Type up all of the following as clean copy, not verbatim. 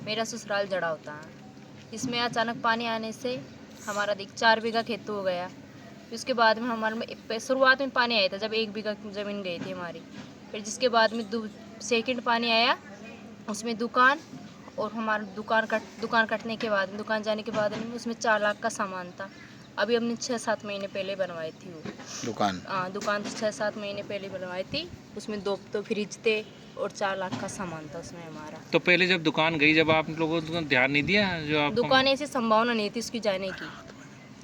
मेरा ससुराल जड़ा होता है। इसमें अचानक पानी आने से हमारा 4 बीघा खेत हो गया। फिर उसके बाद में हमारे में शुरुआत में पानी आया था जब 1 बीघा ज़मीन गई थी हमारी। फिर जिसके बाद में सेकंड पानी आया, उसमें दुकान और हमारा दुकान कटने के बाद, दुकान जाने के बाद में उसमें 4 लाख का सामान था। अभी हमने 6-7 महीने पहले बनवाई थी वो दुकान। दुकान 6-7 महीने पहले बनवाई थी। उसमें 2 तो फ्रिज थे और 4 लाख का सामान था उसमें हमारा। तो पहले जब दुकान गई, जब आप लोगों ने ध्यान नहीं दिया? जो आप दुकान ऐसी संभावना नहीं थी उसकी जाने की।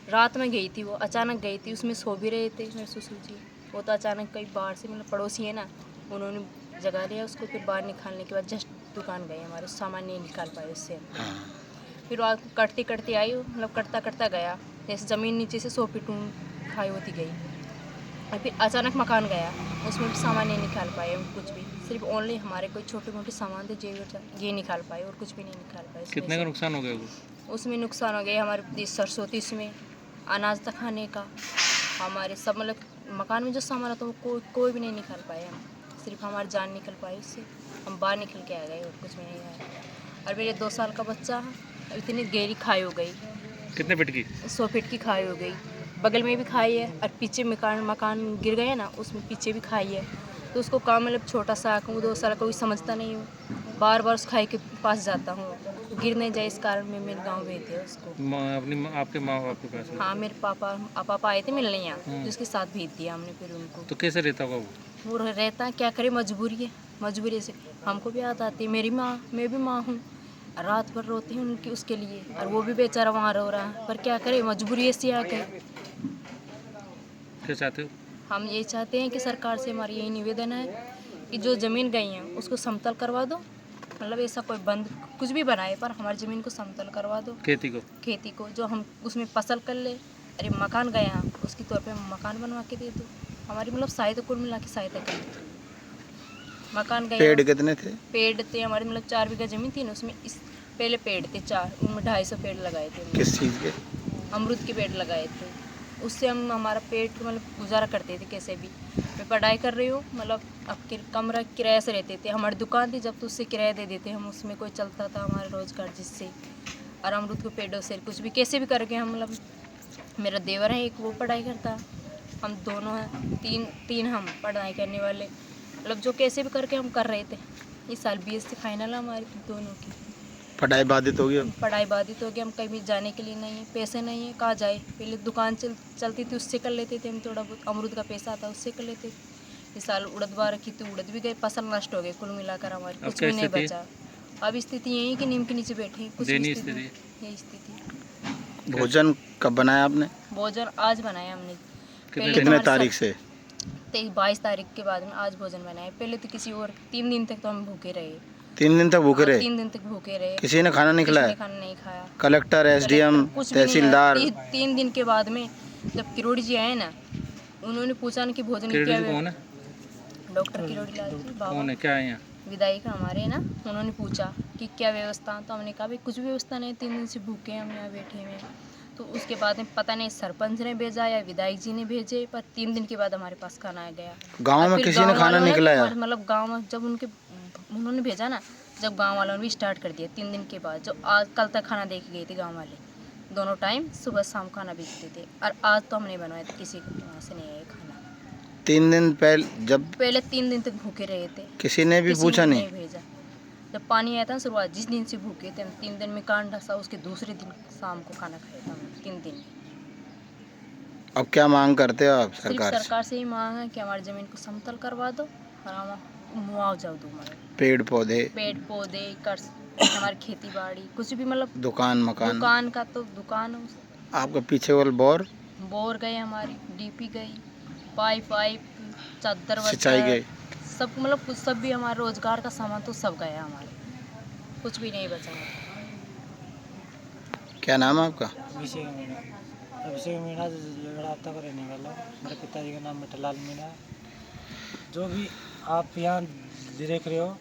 रात में गई थी वो, अचानक गई थी। उसमें सो भी रहे थे मेरे ससुर जी। वो तो अचानक कहीं बाहर से, मतलब पड़ोसी है ना, उन्होंने जगा लिया उसको। फिर बाहर निकालने के बाद जस्ट दुकान गए हमारे, सामान नहीं निकाल पाए उससे। फिर वो कटती कटती आई, मतलब कटता कटता गया, जैसे ज़मीन नीचे से 100 फीट खाई होती गई। और फिर अचानक मकान गया, उसमें भी सामान नहीं निकाल पाए कुछ भी। सिर्फ ओनली हमारे कोई छोटे मोटे सामान थे ये निकाल पाए और कुछ भी नहीं निकाल पाए। कितने का नुकसान हो गया वो? उसमें नुकसान हो गया हमारे सरसों थी, इसमें अनाज तक खाने का, हमारे सब, मतलब मकान में जो सामान था वो कोई भी नहीं निकाल पाए हम। सिर्फ हमारी जान निकल पाई उससे, हम बाहर निकल के आ गए और कुछ भी नहीं आया। और मेरे 2 साल का बच्चा इतनी गहरी खाई हो गई। कितने फीट की? 100 फीट की खाई हो गई। बगल में भी खाई है और पीछे मकान गिर गए ना, उसमें पीछे भी खाई है। तो उसको काम, मतलब छोटा सा 2 साल का, कोई समझता नहीं हूँ। बार बार उस खाई के पास जाता हूँ, गिर नहीं जाए इस कारण मैं मेरे गाँव भेज दिया उसको। आपके माँ बाप के पास? हाँ, मेरे पापा आए थे मिलने यहाँ, जिसके साथ भेज दिया हमने फिर उनको। तो कैसे रहता होगा वो रहता है, क्या करे, मजबूरी है। मजबूरी से हमको भी याद आती है मेरी माँ, मैं भी माँ हूँ। रात भर रोती हूँ उनकी, उसके लिए, और वो भी बेचारा वहाँ रो रहा है, पर क्या करे, मजबूरी ऐसी आ गई। क्या चाहते हो? हम ये चाहते हैं कि सरकार से हमारी यही निवेदन है कि जो ज़मीन गई है उसको समतल करवा दो। मतलब ऐसा कोई बंद कुछ भी बनाए, पर हमारी ज़मीन को समतल करवा दो। खेती को जो हम उसमें फसल कर ले। अरे मकान गया, उसकी तौर पे मकान बनवा के दे दो। हमारी मतलब सहायता, कुल मिला के सहायता कर दो। मकान गया। पेड़ कितने थे? पेड़ थे हमारे, मतलब 4 बीघा ज़मीन थी ना, उसमें पहले पेड़ थे 4, उनमें 250 पेड़ लगाए थे। किस चीज़ के? अमरूद के पेड़ लगाए थे। उससे हम हमारा पेट, मतलब गुजारा करते थे कैसे भी। मैं पढ़ाई कर रही हूँ, मतलब अब कमरा किराए से रहते थे। हमारी दुकान थी, जब तो उससे किराया दे देते हम, उसमें कोई चलता था हमारा रोज़गार जिससे। और अमरूद के पेड़ों से कुछ भी कैसे भी करके हम, मतलब मेरा देवर है एक, वो पढ़ाई करता, हम दोनों हैं, तीन हम पढ़ाई करने वाले। मतलब जो कैसे भी करके हम कर रहे थे। इस साल BSc फाइनल है हमारी दोनों की। पढ़ाई बाधित हो गई? पढ़ाई बाधित हो गई, हम कहीं भी जाने के लिए नहीं है, पैसे नहीं है, कहाँ जाए। पहले दुकान चलती थी, उससे कर लेते थे हम, थोड़ा बहुत अमरूद का पैसा आता उससे कर लेते थे। इस साल उड़द बार रखी थी, उड़द भी गए, फसल नष्ट हो गई कुल मिलाकर हमारी, कुछ भी नहीं बचा। अब स्थिति यही कि नीम के नीचे बैठे, कुछ यही स्थिति। भोजन कब बनाया आपने? भोजन आज बनाया हमने। कितने तारीख से? 22 तारीख के बाद में आज भोजन बनाया। पहले तो किसी और 3 दिन तक तो हम भूखे रहे। 3 दिन तक भूखे रहे? 3 दिन तक भूखे रहे। किसी ने खाना नहीं खिलाया? खाना नहीं खाया। कलेक्टर, SDM, तहसीलदार? 3 दिन के बाद में जब किरोड़ी जी आए ना, उन्होंने पूछा ना कि भोजन की क्या। कौन है? डॉक्टर किरोड़ी लाल जी, बाबा क्या है यहाँ? विधायक हमारे ना। उन्होंने पूछा कि क्या व्यवस्था, तो हमने कहा भाई कुछ व्यवस्था नहीं, 3 दिन से भूखे हम यहाँ बैठे हुए हैं। तो उसके बाद में पता नहीं सरपंच ने भेजा या विधायक जी ने भेजे, पर 3 दिन के बाद हमारे पास खाना आ गया। गांव में किसी ने खाना नहीं खिलाया? मतलब गांव में जब उन्होंने भेजा ना, जब गांव वालों ने भी स्टार्ट कर दिया 3 दिन के बाद। जो आज कल तक खाना दे के गए थे गांव वाले, दोनों टाइम सुबह शाम खाना भेजते थे। और आज तो हमने बनवाया था, किसी के वहाँ से नहीं आया खाना। 3 दिन पहले 3 दिन तक भूखे रहे थे। किसी ने भी पूछा नहीं भेजा। जब पानी आया था शुरुआत, जिस दिन से भूखे थे हम, 3 दिन में कान ढसा, उसके दूसरे दिन शाम को खाना खाया था हमने, 3 दिन। अब क्या मांग करते हो आप सरकार से ही मांग है कि हमारी ज़मीन को समतल करवा दो और हम मुआवजा दो। हमारे पेड़ पौधे हमारी खेती बाड़ी कुछ भी, मतलब दुकान मकान। दुकान का तो दुकान, आपके पीछे वाले बोर गए, हमारी DP गई, पाइप चादर सिंचाई गई, सब, मतलब कुछ सब भी, हमारे रोजगार का सामान तो सब गया हमारे, कुछ भी नहीं बचा। क्या नाम है आपका? अभिषेक मीणा, लड़ाता का रहने वाला। मेरे पिताजी का नाम मिठलाल मीणा है। जो भी आप यहाँ देख रहे हो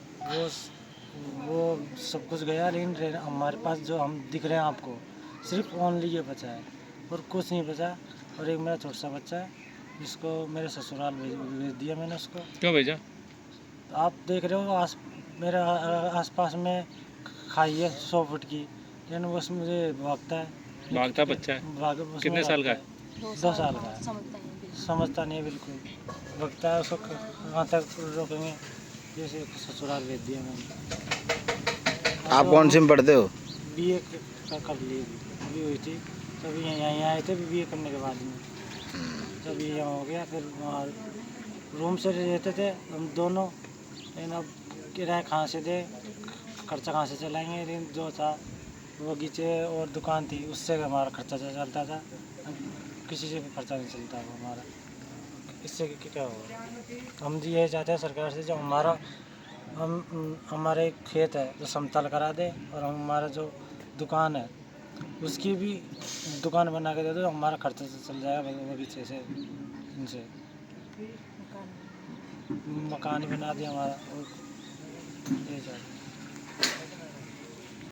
वो सब कुछ गया, लेकिन हमारे पास जो हम दिख रहे हैं आपको, सिर्फ ओनली ये बचा है और कुछ नहीं बचा। और एक मेरा छोटा सा बच्चा है जिसको मेरे ससुराल भेज दिया मैंने उसको। क्यों भेजा? आप देख रहे हो मेरे आसपास में खाई है 100 फुट की, लेकिन बस मुझे भागता है। भागता बच्चा है? उसमें कितने साल का है? भागता 2 साल का है। समझता नहीं है बिल्कुल। समझता नहीं है बिल्कुल, भागता है। उसको कहाँ तक रोकेंगे, जैसे ससुराल भेज दिया मैंने। आप कौन सी में पढ़ते हो? बीए कर ली भी हुई थी, तभी यहाँ आए थे बीए करने के बाद में, तभी यहाँ हो गया। फिर वहाँ रूम से रहते थे हम दोनों, लेकिन अब किराया कहाँ से दे, खर्चा कहाँ से चलाएंगे। लेकिन जो था बगीचे और दुकान थी, उससे हमारा खर्चा चलता था। किसी से भी खर्चा नहीं चलता वो हमारा। इससे क्या होगा? हम जी ये चाहते हैं सरकार से, जो हमारे खेत है जो समतल करा दे, और हमारा जो दुकान है उसकी भी दुकान बना के दे दो, हमारा खर्चा चल जाएगा बगीचे से। इनसे मकान ही बना दिया हमारा, और ये चाहिए।